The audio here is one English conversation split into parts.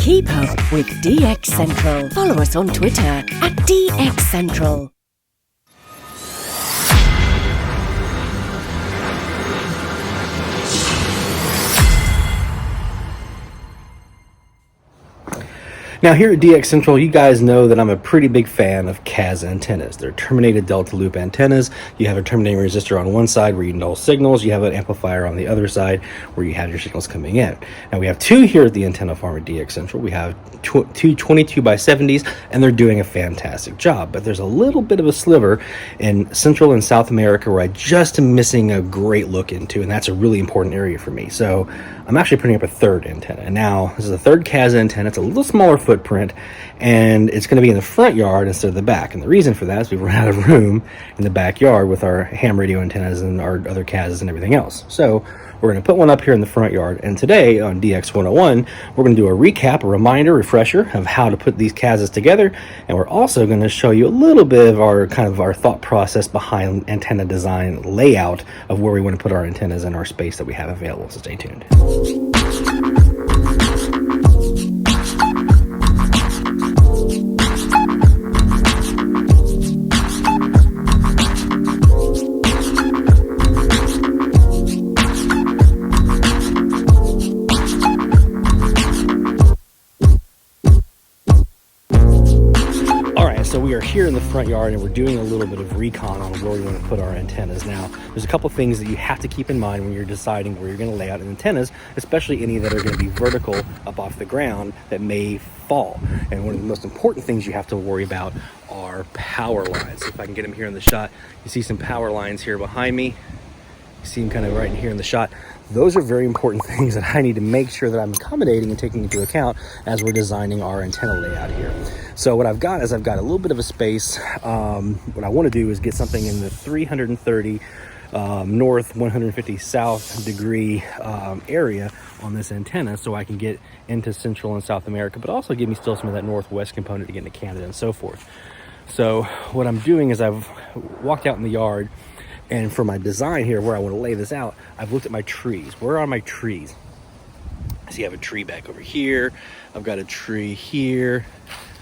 Keep up with DX Central. Follow us on Twitter at DX Central. Now here at DX Central, you guys know that I'm a pretty big fan of KAZ antennas. They're terminated delta loop antennas. You have a terminating resistor on one side where you null signals. You have an amplifier on the other side where you have your signals coming in. Now we have two here at the antenna farm at DX Central. We have two 22 by 70s, and they're doing a fantastic job. But there's a little bit of a sliver in Central and South America where I just am missing a great look into, and that's a really important area for me. So I'm actually putting up a third antenna. And now this is a third KAZ antenna. It's a little smaller footprint, and it's going to be in the front yard instead of the back. And the reason for that is we've run out of room in the backyard with our ham radio antennas and our other KAZes and everything else. So we're going to put one up here in the front yard. And today on DX 101, we're going to do a recap, a reminder, refresher of how to put these KAZes together. And we're also going to show you a little bit of our thought process behind antenna design layout of where we want to put our antennas in our space that we have available. So stay tuned. So we are here in the front yard, and we're doing a little bit of recon on where we want to put our antennas. Now, there's a couple things that you have to keep in mind when you're deciding where you're going to lay out antennas, especially any that are going to be vertical up off the ground that may fall. And one of the most important things you have to worry about are power lines. So if I can get them here in the shot, you see some power lines here behind me. You see them kind of right in here in the shot. Those are very important things that I need to make sure that I'm accommodating and taking into account as we're designing our antenna layout here. So what I've got is I've got a little bit of a space. What I want to do is get something in the 330 north, 150 south degree area on this antenna, so I can get into Central and South America, but also give me still some of that northwest component to get into Canada and so forth. So what I'm doing is I've walked out in the yard, and for my design here, where I want to lay this out, I've looked at my trees. Where are my trees? I see I have a tree back over here. I've got a tree here.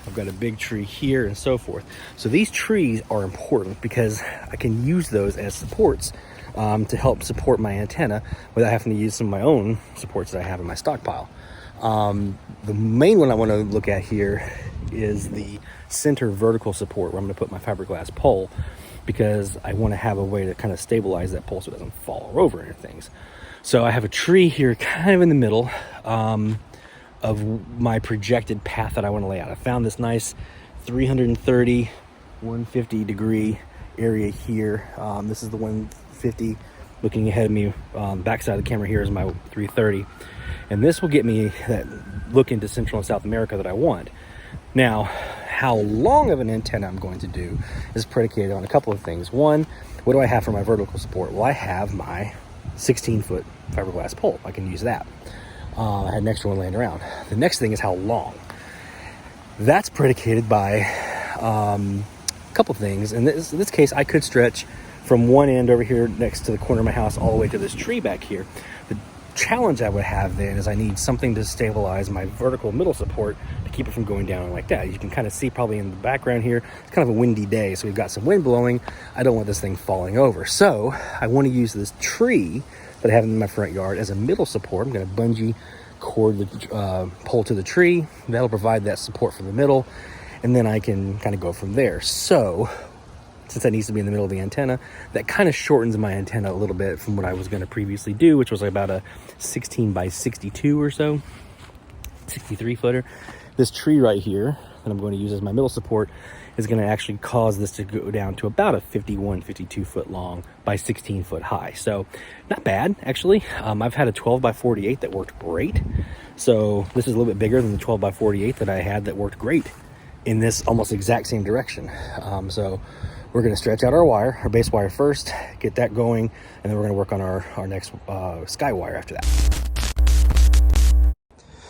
I've got a big tree here, and so forth. So these trees are important because I can use those as supports to help support my antenna without having to use some of my own supports that I have in my stockpile. The main one I want to look at here is the center vertical support, where I'm going to put my fiberglass pole, because I want to have a way to kind of stabilize that pole so it doesn't fall over into things. So I have a tree here kind of in the middle of my projected path that I want to lay out. I found this nice 330, 150 degree area here. This is the 150. Looking ahead of me, backside of the camera here is my 330. And this will get me that look into Central and South America that I want. Now, how long of an antenna I'm going to do is predicated on a couple of things. One, what do I have for my vertical support? Well, I have my 16-foot fiberglass pole. I can use that. I had an extra one laying around. The next thing is how long. That's predicated by a couple things. In this case, I could stretch from one end over here next to the corner of my house all the way to this tree back here. The challenge I would have then is I need something to stabilize my vertical middle support to keep it from going down like that. You can kind of see probably in the background here, it's kind of a windy day, so we've got some wind blowing. I don't want this thing falling over. So I want to use this tree that I have in my front yard as a middle support. I'm going to bungee cord the pole to the tree. That'll provide that support for the middle, and then I can kind of go from there. So since that needs to be in the middle of the antenna, that kind of shortens my antenna a little bit from what I was going to previously do, which was about a 16 by 62 or so, 63 footer. This tree right here that I'm going to use as my middle support is going to actually cause this to go down to about a 51, 52 foot long by 16 foot high. So not bad, actually. I've had a 12 by 48 that worked great. So this is a little bit bigger than the 12 by 48 that I had that worked great in this almost exact same direction. So we're going to stretch out our base wire first, get that going, and then we're going to work on our next sky wire after that.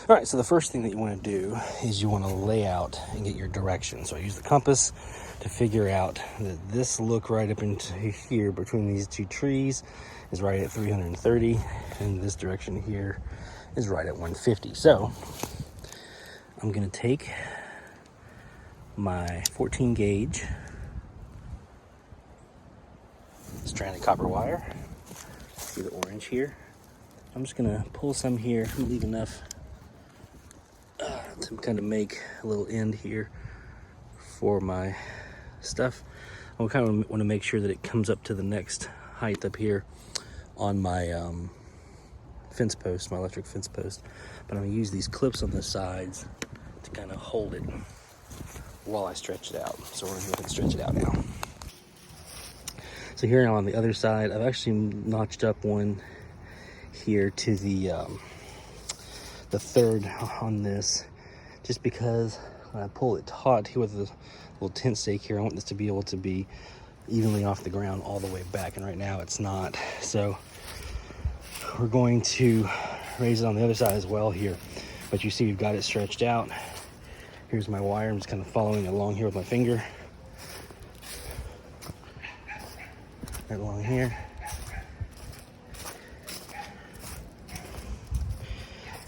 All right, so the first thing that you want to do is you want to lay out and get your direction. So I use the compass to figure out that this look right up into here between these two trees is right at 330, and this direction here is right at 150. So I'm gonna take my 14 gauge stranded copper wire. See the orange here? I'm just gonna pull some here. I'm gonna leave enough to kind of make a little end here for my stuff. I kind of want to make sure that it comes up to the next height up here on my fence post, my electric fence post. But I'm gonna use these clips on the sides to kind of hold it while I stretch it out. So we're gonna go ahead and stretch it out now. So here now on the other side, I've actually notched up one here to the third on this, just because when I pull it taut here with the little tent stake here, I want this to be able to be evenly off the ground all the way back, and right now it's not. So we're going to raise it on the other side as well here, but you see we've got it stretched out. Here's my wire. I'm just kind of following along here with my finger, right along here.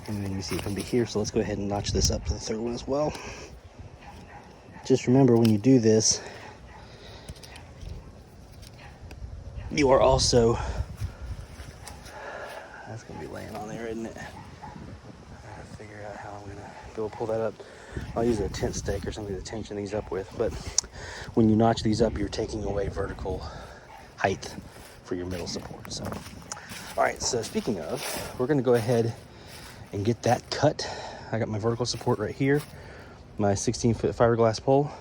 And then you see it can be here, so let's go ahead and notch this up to the third one as well. Just remember, when you do this, you are also, that's gonna be laying on there, isn't it? I gotta figure out how I'm gonna be able to pull that up. I'll use a tent stake or something to tension these up with, but when you notch these up, you're taking away vertical height for your middle support. So, all right, so speaking of, we're gonna go ahead and get that cut. I got my vertical support right here, my 16-foot fiberglass pole.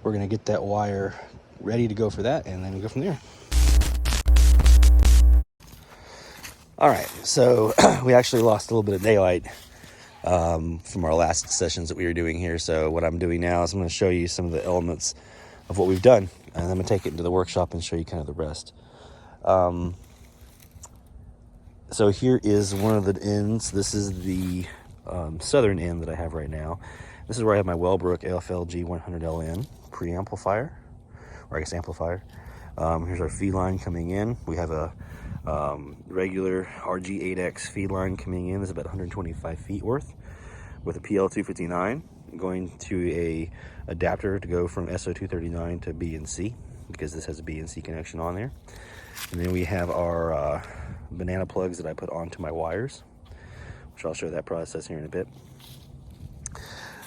We're gonna get that wire ready to go for that, and then we go from there. All right, so we actually lost a little bit of daylight from our last sessions that we were doing here. So what I'm doing now is I'm gonna show you some of the elements of what we've done, and I'm gonna take it into the workshop and show you kind of the rest. So here is one of the ends. This is the southern end that I have right now. This is where I have my Wellbrook AFLG 100LN preamplifier, or I guess amplifier. Here's our feed line coming in. We have a regular RG8X feed line coming in. This is about 125 feet worth with a PL259, going to a adapter to go from SO239 to B and C, because this has a B and C connection on there. And then we have our banana plugs that I put onto my wires, which I'll show that process here in a bit.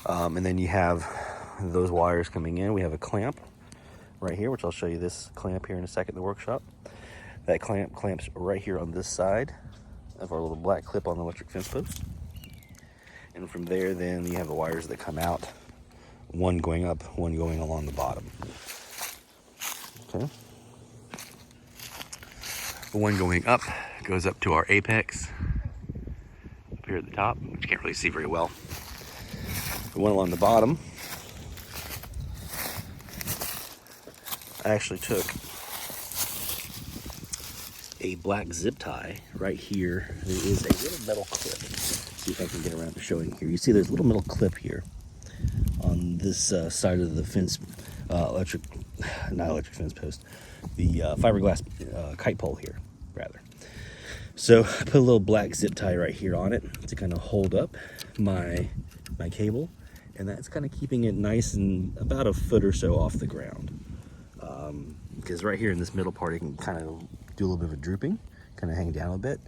And then you have those wires coming in. We have a clamp right here, which I'll show you this clamp here in a second in the workshop. That clamp clamps right here on this side of our little black clip on the electric fence post. And from there, then you have the wires that come out, one going up, one going along the bottom. Okay. The one going up goes up to our apex up here at the top, which you can't really see very well. The one along the bottom, I actually took a black zip tie right here. There is a little metal clip. Let's see if I can get around to showing here. You see there's a little metal clip here on this side of the fence, not electric fence post, the fiberglass kite pole here, rather. So I put a little black zip tie right here on it to kind of hold up my cable, and that's kind of keeping it nice and about a foot or so off the ground. Because right here in this middle part, it can kind of do a little bit of a drooping, kind of hang down a bit.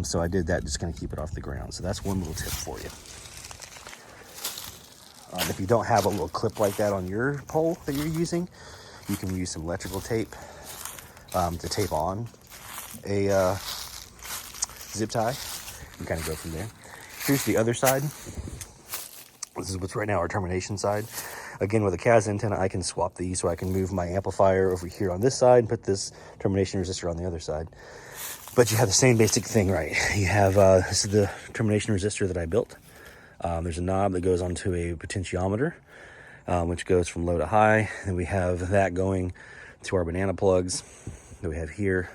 So I did that just kind of keep it off the ground. So that's one little tip for you. If you don't have a little clip like that on your pole that you're using, you can use some electrical tape to tape on a zip tie and kind of go from there. Here's the other side. This is what's right now our termination side. Again, with a KAZ antenna, I can swap these, so I can move my amplifier over here on this side and put this termination resistor on the other side. But you have the same basic thing, right? You have, this is the termination resistor that I built. There's a knob that goes onto a potentiometer, which goes from low to high. And we have that going to our banana plugs that we have here,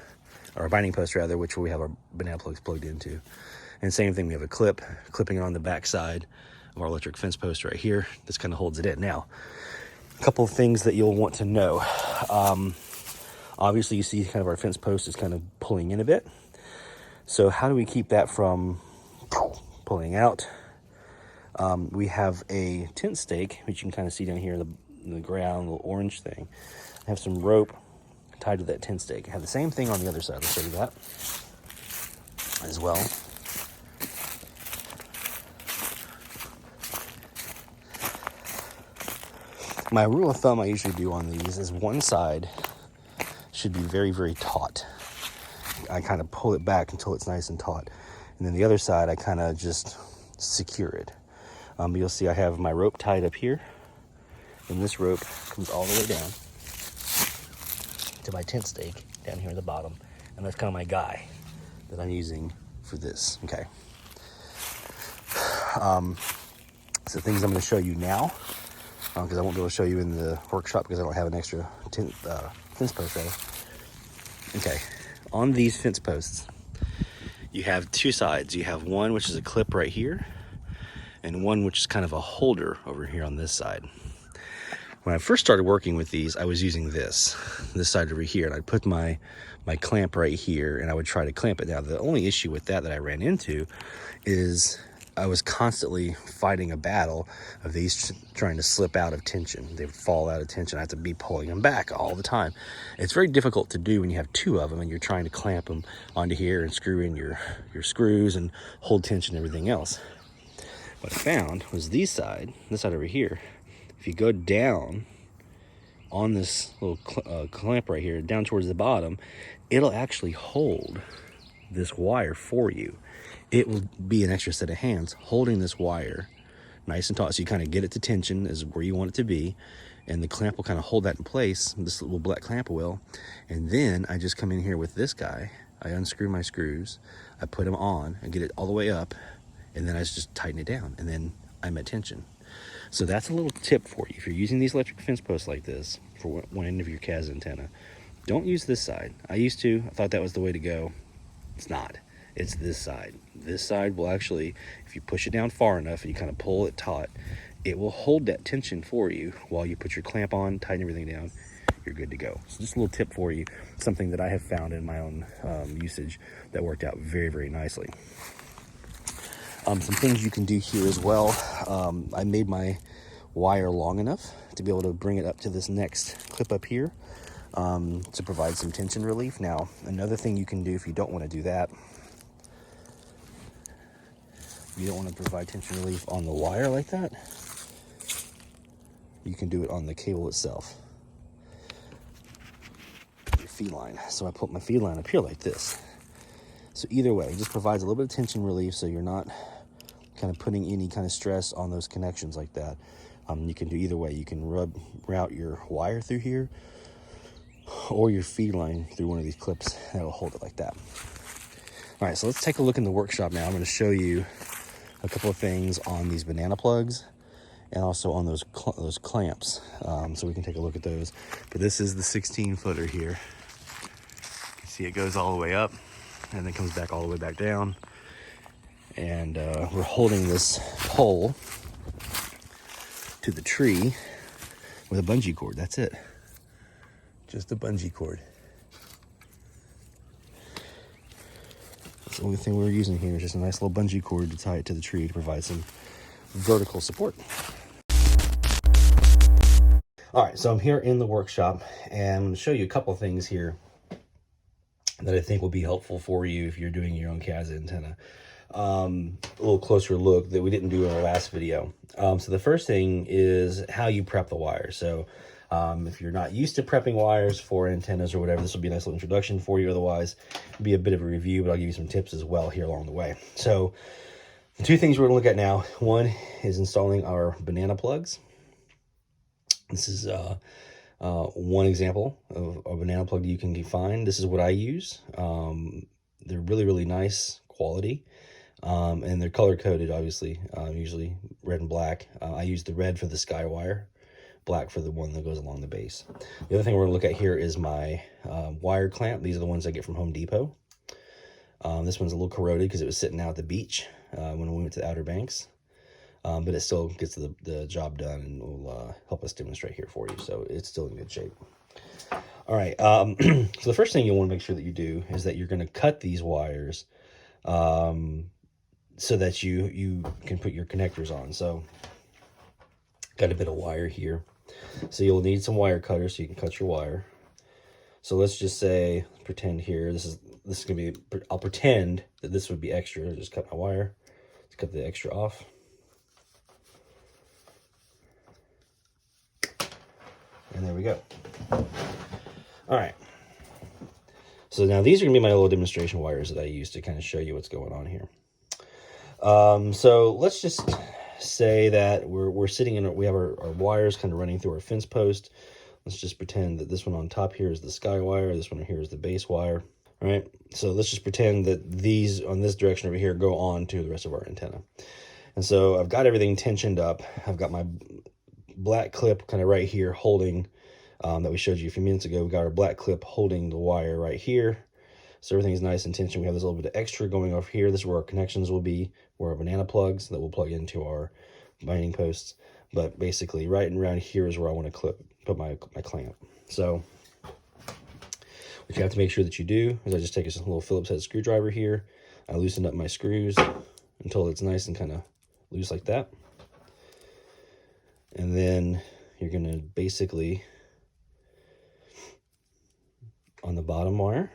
or binding post rather, which we have our banana plugs plugged into. And same thing, we have a clipping it on the back side of our electric fence post right here. This kind of holds it in. Now, a couple of things that you'll want to know. Obviously, you see kind of our fence post is kind of pulling in a bit. So how do we keep that from pulling out? We have a tent stake, which you can kind of see down here in the ground, little orange thing. I have some rope tied to that tent stake. I have the same thing on the other side. I'll show you that as well. My rule of thumb I usually do on these is one side should be very, very taut. I kind of pull it back until it's nice and taut. And then the other side, I kind of just secure it. You'll see I have my rope tied up here. And this rope comes all the way down to my tent stake down here at the bottom. And that's kind of my guy that I'm using for this, okay? So things I'm going to show you now, because I won't be able to show you in the workshop because I don't have an extra fence post ready. Okay, on these fence posts, you have two sides. You have one which is a clip right here, and one which is kind of a holder over here on this side. When I first started working with these, I was using this side over here, and I'd put my clamp right here, and I would try to clamp it. Now, the only issue with that I ran into is I was constantly fighting a battle of these trying to slip out of tension. They would fall out of tension. I have to be pulling them back all the time. It's very difficult to do when you have two of them and you're trying to clamp them onto here and screw in your screws and hold tension and everything else. What I found was this side over here, if you go down on this little clamp right here, down towards the bottom, it'll actually hold this wire for you. It will be an extra set of hands holding this wire nice and taut. So you kind of get it to tension is where you want it to be. And the clamp will kind of hold that in place. This little black clamp will. And then I just come in here with this guy. I unscrew my screws. I put them on and get it all the way up. And then I just tighten it down. And then I'm at tension. So that's a little tip for you. If you're using these electric fence posts like this for one end of your KAZ antenna, don't use this side. I used to. I thought that was the way to go. It's not. It's this side. This side will actually, if you push it down far enough and you kind of pull it taut, it will hold that tension for you while you put your clamp on, tighten everything down, you're good to go. So just a little tip for you, something that I have found in my own usage that worked out very, very nicely. Some things you can do here as well. I made my wire long enough to be able to bring it up to this next clip up here to provide some tension relief. Now, another thing you can do if you don't want to do that, you don't want to provide tension relief on the wire like that, you can do it on the cable itself, your feed line. So I put my feed line up here like this. So either way, it just provides a little bit of tension relief so you're not kind of putting any kind of stress on those connections like that. You can do either way. You can route your wire through here or your feed line through one of these clips that'll hold it like that. All right, so let's take a look in the workshop now. I'm going to show you a couple of things on these banana plugs and also on those clamps, so we can take a look at those. But this is the 16-footer here. You see it goes all the way up and then comes back all the way back down. And we're holding this pole to the tree with a bungee cord. That's it. Just a bungee cord. That's the only thing we're using here is just a nice little bungee cord to tie it to the tree to provide some vertical support. All right, so I'm here in the workshop and I'm going to show you a couple of things here that I think will be helpful for you if you're doing your own KAZ antenna. A little closer look that we didn't do in our last video. So the first thing is how you prep the wire. So if you're not used to prepping wires for antennas or whatever, this will be a nice little introduction for you. Otherwise, it'll be a bit of a review, but I'll give you some tips as well here along the way. So the two things we're going to look at now, one is installing our banana plugs. This is one example of a banana plug that you can find. This is what I use. They're really, really nice quality. And they're color coded, obviously, usually red and black. I use the red for the sky wire, black for the one that goes along the base. The other thing we're gonna look at here is my wire clamp. These are the ones I get from Home Depot. This one's a little corroded because it was sitting out at the beach when we went to the Outer Banks. But it still gets the job done and will help us demonstrate here for you. So it's still in good shape. All right, so the first thing you wanna make sure that you do is that you're gonna cut these wires so that you can put your connectors on. So got a bit of wire here. So you'll need some wire cutters so you can cut your wire. So let's just say, pretend here, this is gonna be, I'll pretend that this would be extra. Just cut my wire, let's cut the extra off. And there we go. All right. So now these are gonna be my little demonstration wires that I use to kind of show you what's going on here. So let's just say that we're sitting in, we have our wires kind of running through our fence post. Let's just pretend that this one on top here is the sky wire, this one here is the base wire. All right, so let's just pretend that these on this direction over here go on to the rest of our antenna. And so I've got everything tensioned up. I've got my black clip kind of right here holding, that we showed you a few minutes ago. We got our black clip holding the wire right here. So everything's nice and tensioned. We have this little bit of extra going off here. This is where our connections will be, where our banana plugs that will plug into our binding posts. But basically right around here is where I want to put my clamp. So what you have to make sure that you do is I just take a little Phillips head screwdriver here. I loosen up my screws until it's nice and kind of loose like that. And then you're going to basically, on the bottom wire,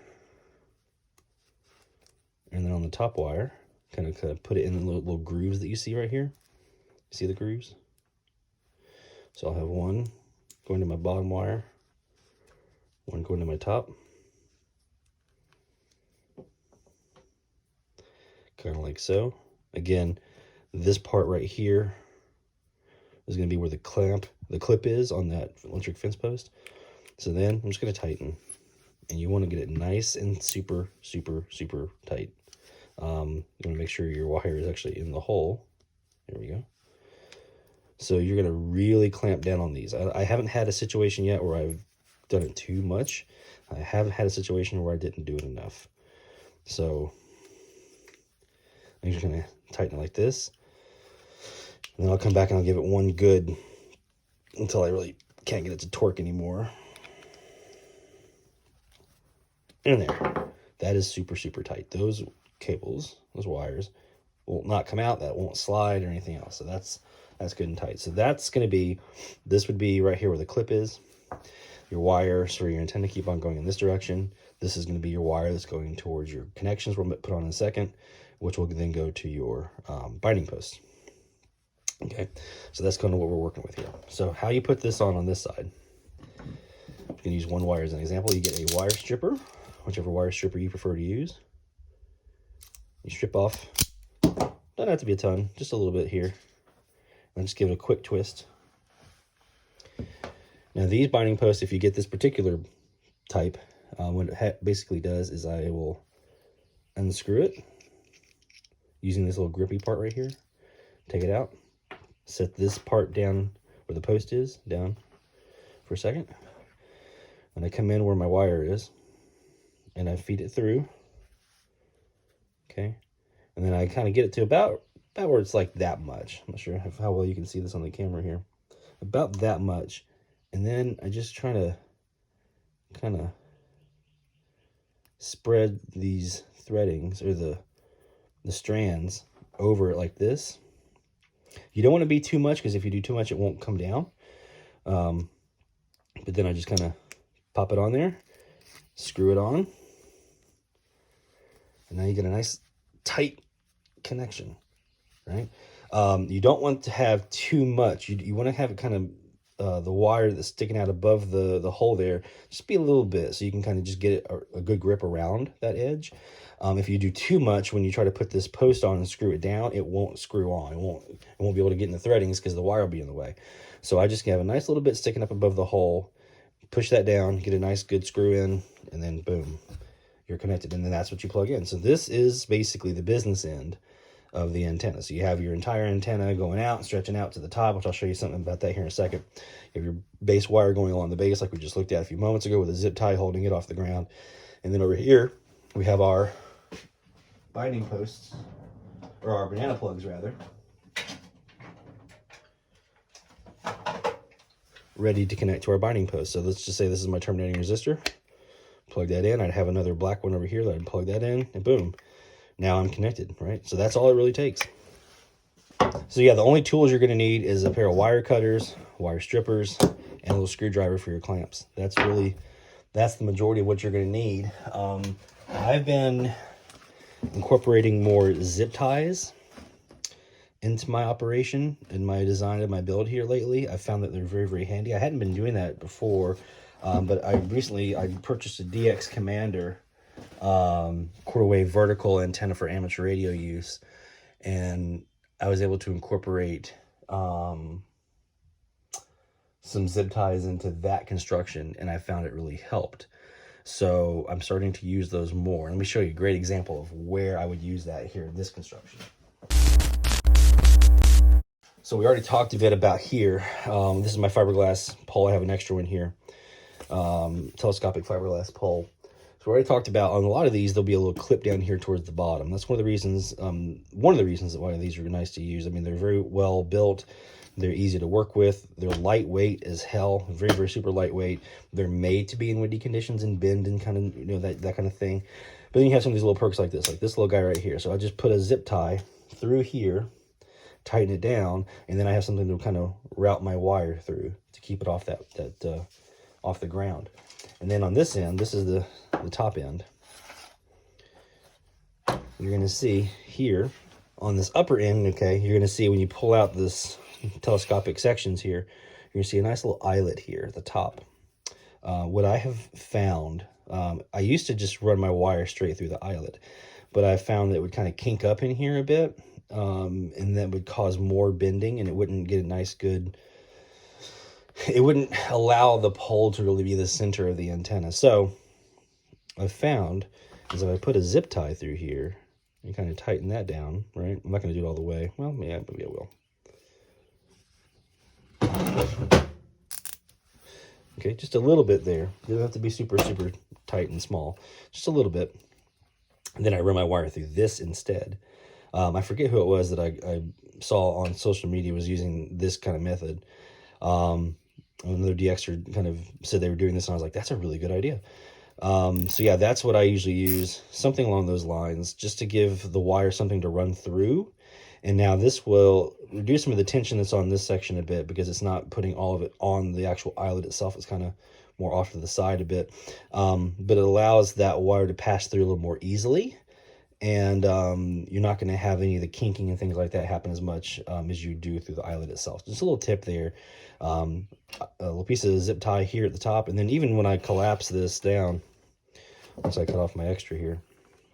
and then on the top wire, kind of put it in the little grooves that you see right here. You see the grooves? So I'll have one going to my bottom wire, one going to my top. Kind of like so. Again, this part right here is going to be where the clip is on that electric fence post. So then I'm just going to tighten. And you want to get it nice and super, super, super tight. You want to make sure your wire is actually in the hole. There we go. So you're going to really clamp down on these. I haven't had a situation yet where I've done it too much. I haven't had a situation where I didn't do it enough. So I'm just going to tighten it like this. And then I'll come back and I'll give it one good until I really can't get it to torque anymore. And there. That is super, super tight. Those cables, those wires, will not come out. That won't slide or anything else. So that's good and tight. So that's going to be, this would be right here where the clip is. Your wires for your antenna keep on going in this direction. This is going to be your wire that's going towards your connections we'll put on in a second, which will then go to your binding posts. Okay, so that's kind of what we're working with here. So how you put this on this side. You can use one wire as an example. You get a wire stripper, whichever wire stripper you prefer to use. You strip off, doesn't have to be a ton, just a little bit here. And just give it a quick twist. Now these binding posts, if you get this particular type, what it basically does is I will unscrew it using this little grippy part right here. Take it out, set this part down where the post is, down for a second. And I come in where my wire is, and I feed it through. Okay, and then I kind of get it to about where it's like that much. I'm not sure how well you can see this on the camera here. About that much. And then I just try to kind of spread these threadings or the strands over it like this. You don't want to be too much, because if you do too much, it won't come down. But then I just kind of pop it on there, screw it on, and now you get a nice tight connection, right? You don't want to have too much. You want to have it kind of the wire that's sticking out above the hole there, just be a little bit, so you can kind of just get a good grip around that edge. If you do too much, when you try to put this post on and screw it down, it won't screw on. It won't be able to get in the threadings because the wire will be in the way. So I just have a nice little bit sticking up above the hole, push that down, get a nice good screw in, and then boom, you're connected. And then that's what you plug in. So this is basically the business end of the antenna. So you have your entire antenna going out, stretching out to the top, which I'll show you something about that here in a second. You have your base wire going along the base like we just looked at a few moments ago with a zip tie holding it off the ground. And then over here, we have our binding posts, or our banana plugs rather, ready to connect to our binding post. So let's just say this is my terminating resistor. Plug that in. I'd have another black one over here that I'd plug that in, and boom. now I'm connected, right? So that's all it really takes. So yeah, the only tools you're going to need is a pair of wire cutters, wire strippers, and a little screwdriver for your clamps. That's the majority of what you're going to need. I've been incorporating more zip ties into my operation and my design of my build here lately. I found that they're very, very handy. I hadn't been doing that before, but I purchased a DX Commander quarter wave vertical antenna for amateur radio use, and I was able to incorporate some zip ties into that construction, and I found it really helped. So I'm starting to use those more. Let me show you a great example of where I would use that here in this construction. So we already talked a bit about here. This is my fiberglass pole. I have an extra one here, telescopic fiberglass pole. So we already talked about on a lot of these, there'll be a little clip down here towards the bottom. That's one of the reasons why these are nice to use. I mean, they're very well built. They're easy to work with. They're lightweight as hell, very, very super lightweight. They're made to be in windy conditions and bend and kind of, that kind of thing. But then you have some of these little perks like this little guy right here. So I just put a zip tie through here, tighten it down, and then I have something to kind of route my wire through to keep it off off the ground. And then on this end, this is the top end. You're going to see here on this upper end, okay, you're going to see when you pull out this telescopic sections here, you're going to see a nice little eyelet here at the top. What I have found, I used to just run my wire straight through the eyelet, but I found that it would kind of kink up in here a bit, and that would cause more bending, and it wouldn't get a nice good, it wouldn't allow the pole to really be the center of the antenna. So I've found is if I put a zip tie through here and kind of tighten that down, right? I'm not going to do it all the way. Well, yeah, maybe I will. Okay, just a little bit there. You don't have to be super, super tight and small. Just a little bit. And then I run my wire through this instead. I forget who it was that I saw on social media was using this kind of method. Another DXer kind of said they were doing this, and I was like, that's a really good idea. So yeah, that's what I usually use, something along those lines, just to give the wire something to run through. And now this will reduce some of the tension that's on this section a bit, because it's not putting all of it on the actual eyelet itself. It's kind of more off to the side a bit. But it allows that wire to pass through a little more easily. And you're not going to have any of the kinking and things like that happen as much as you do through the eyelet itself. Just a little tip there. A little piece of zip tie here at the top. And then even when I collapse this down, once I cut off my extra here,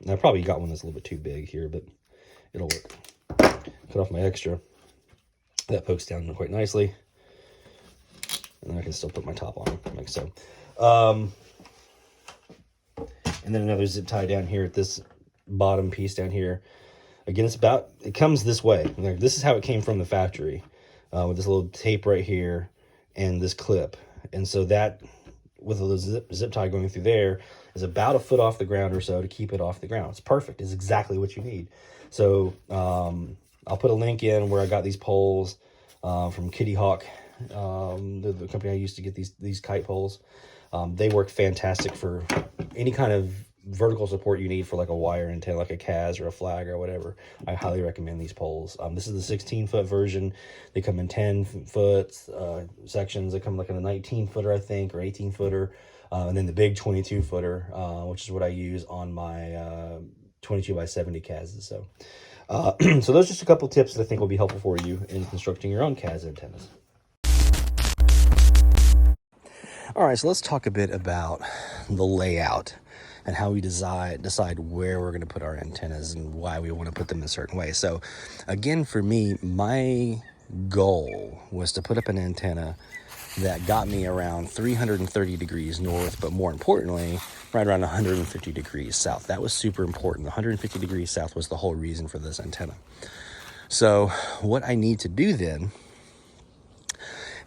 and I probably got one that's a little bit too big here, but it'll work. Cut off my extra. That pokes down quite nicely. And then I can still put my top on like so. And then another zip tie down here at this bottom piece down here. Again, it comes this way. Like, this is how it came from the factory, with this little tape right here and this clip. And so that, with a zip tie going through there, is about a foot off the ground or so to keep it off the ground. It's perfect. It's exactly what you need. So I'll put a link in where I got these poles from Kitty Hawk, the company I used to get these kite poles. They work fantastic for any kind of vertical support you need for like a wire antenna, like a KAZ or a flag or whatever. I highly recommend these poles. This is the 16-foot version. They come in 10-foot sections. They come like in a 19-footer, I think, or 18-footer. And then the big 22-footer, which is what I use on my 22x70 KAZes. So, so those are just a couple tips that I think will be helpful for you in constructing your own KAZ antennas. All right, so let's talk a bit about the layout and how we decide where we're going to put our antennas and why we want to put them in a certain way. So again, for me, my goal was to put up an antenna that got me around 330 degrees north, but more importantly, right around 150 degrees south. That was super important. The 150 degrees south was the whole reason for this antenna. So what I need to do then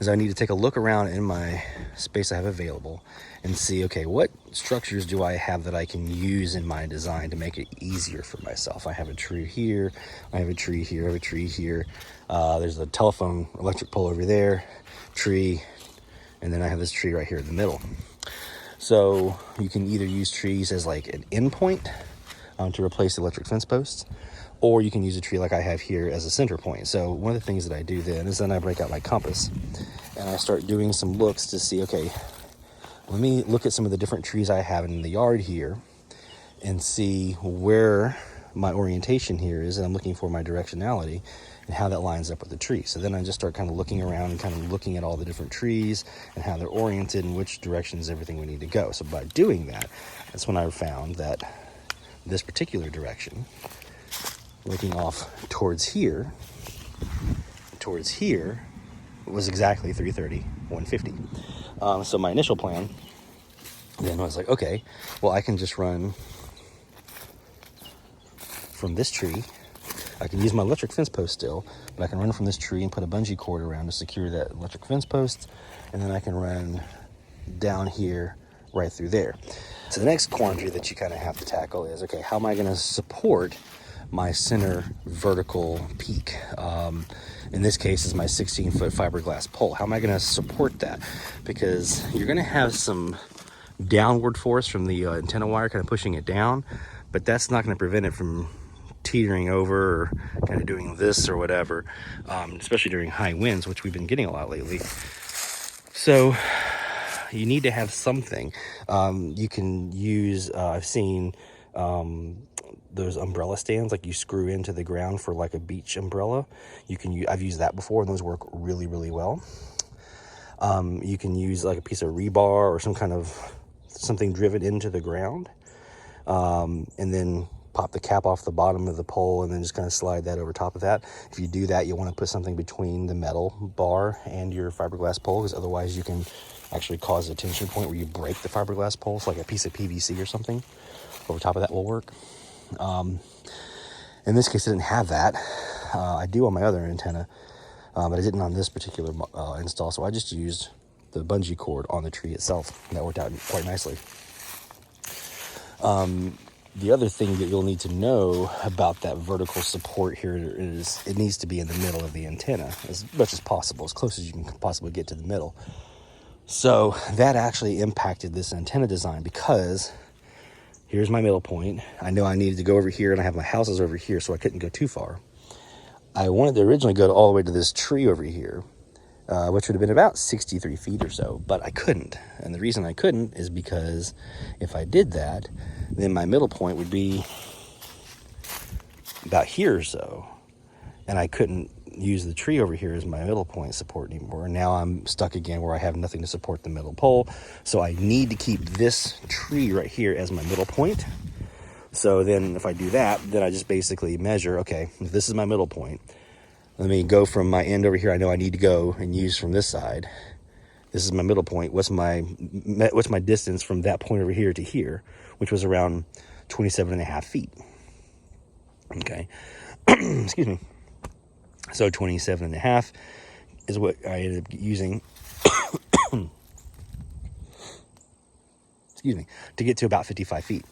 is I need to take a look around in my space I have available and see, okay, what structures do I have that I can use in my design to make it easier for myself? I have a tree here, I have a tree here, I have a tree here. There's a telephone electric pole over there, tree, and then I have this tree right here in the middle. So you can either use trees as like an endpoint to replace the electric fence posts, or you can use a tree like I have here as a center point. So one of the things that I do then is I break out my compass and I start doing some looks to see, okay, let me look at some of the different trees I have in the yard here and see where my orientation here is, and I'm looking for my directionality and how that lines up with the tree. So then I just start kind of looking around and kind of looking at all the different trees and how they're oriented and which direction is everything we need to go. So by doing that, that's when I found that this particular direction, looking off towards here, was exactly 330, 150. So my initial plan then was like, okay, well, I can just run from this tree. I can use my electric fence post still, but I can run from this tree and put a bungee cord around to secure that electric fence post, and then I can run down here right through there. So the next quandary that you kind of have to tackle is, okay, how am I going to support my center vertical peak? In this case is my 16-foot fiberglass pole. How am I going to support that? Because you're going to have some downward force from the antenna wire kind of pushing it down, but that's not going to prevent it from teetering over or kind of doing this or whatever, especially during high winds, which we've been getting a lot lately. So you need to have something. You can use, I've seen those umbrella stands, like you screw into the ground for like a beach umbrella. I've used that before, and those work really, really well. You can use like a piece of rebar or some kind of something driven into the ground, and then pop the cap off the bottom of the pole and then just kind of slide that over top of that. If you do that, you want to put something between the metal bar and your fiberglass pole, because otherwise you can actually cause a tension point where you break the fiberglass pole. So like a piece of PVC or something over top of that will work. In this case, I didn't have that. I do on my other antenna, but I didn't on this particular install. So I just used the bungee cord on the tree itself. That worked out quite nicely. The other thing that you'll need to know about that vertical support here is it needs to be in the middle of the antenna as much as possible, as close as you can possibly get to the middle. So that actually impacted this antenna design, because here's my middle point. I know I needed to go over here, and I have my houses over here, so I couldn't go too far. I wanted to originally go all the way to this tree over here, which would have been about 63 feet or so, but I couldn't. And the reason I couldn't is because if I did that, then my middle point would be about here or so, and I couldn't use the tree over here as my middle point support anymore. And now I'm stuck again where I have nothing to support the middle pole. So I need to keep this tree right here as my middle point. So then if I do that, then I just basically measure, okay, if this is my middle point, let me go from my end over here. I know I need to go and use from this side. This is my middle point. What's my distance from that point over here to here, which was around 27.5 feet. Okay. Excuse me. So 27.5 is what I ended up using, excuse me, to get to about 55 feet.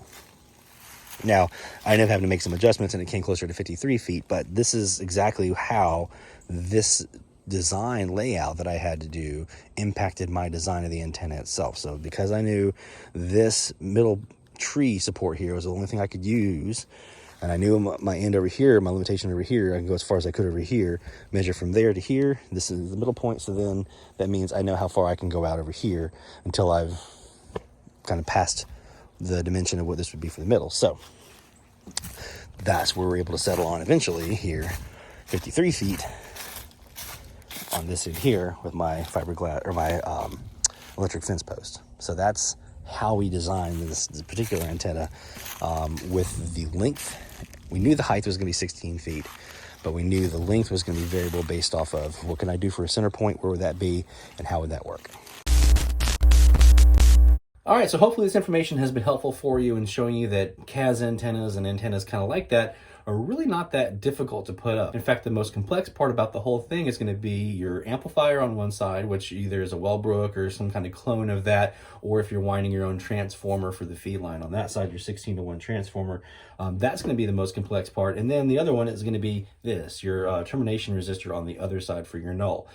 Now, I ended up having to make some adjustments, and it came closer to 53 feet, but this is exactly how this design layout that I had to do impacted my design of the antenna itself. So because I knew this middle tree support here was the only thing I could use, and I knew my end over here, my limitation over here, I can go as far as I could over here, measure from there to here. This is the middle point, so then that means I know how far I can go out over here until I've kind of passed the dimension of what this would be for the middle. So that's where we're able to settle on eventually here, 53 feet on this end here with my fiberglass or my electric fence post. So that's how we designed this particular antenna, with the length. We knew the height was going to be 16 feet, but we knew the length was going to be variable based off of what can I do for a center point, where would that be, and how would that work. All right, so hopefully this information has been helpful for you in showing you that KAZ antennas and antennas kind of like that are really not that difficult to put up. In fact, the most complex part about the whole thing is going to be your amplifier on one side, which either is a Wellbrook or some kind of clone of that, or if you're winding your own transformer for the feed line on that side, your 16-to-1 transformer. That's going to be the most complex part. And then the other one is going to be this, your termination resistor on the other side for your null.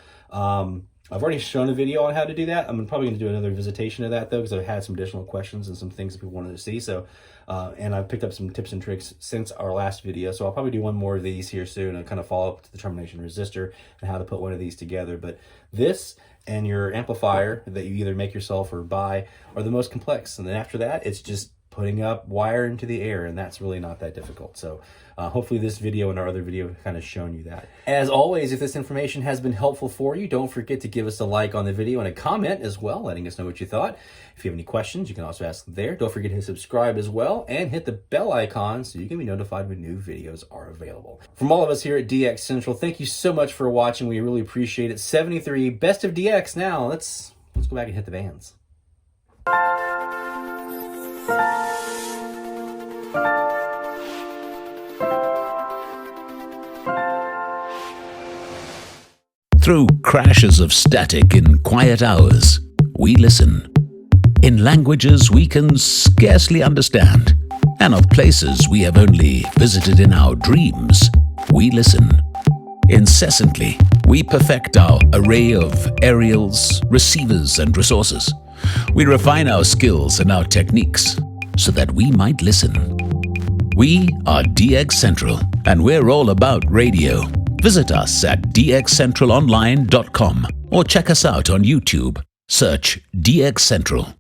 I've already shown a video on how to do that. I'm probably going to do another visitation of that though, because I've had some additional questions and some things that people wanted to see. So, and I've picked up some tips and tricks since our last video. So I'll probably do one more of these here soon and kind of follow up to the termination resistor and how to put one of these together. But this and your amplifier that you either make yourself or buy are the most complex. And then after that, it's just putting up wire into the air, and that's really not that difficult. So hopefully this video and our other video have kind of shown you that. As always, if this information has been helpful for you, don't forget to give us a like on the video and a comment as well, letting us know what you thought. If you have any questions, you can also ask them there. Don't forget to subscribe as well and hit the bell icon so you can be notified when new videos are available. From all of us here at DX Central, thank you so much for watching. We really appreciate it. 73, best of DX. Now let's go back and hit the bands. Through crashes of static in quiet hours, we listen. In languages we can scarcely understand, and of places we have only visited in our dreams, we listen. Incessantly, we perfect our array of aerials, receivers, and resources. We refine our skills and our techniques so that we might listen. We are DX Central, and we're all about radio. Visit us at dxcentralonline.com or check us out on YouTube. Search DX Central.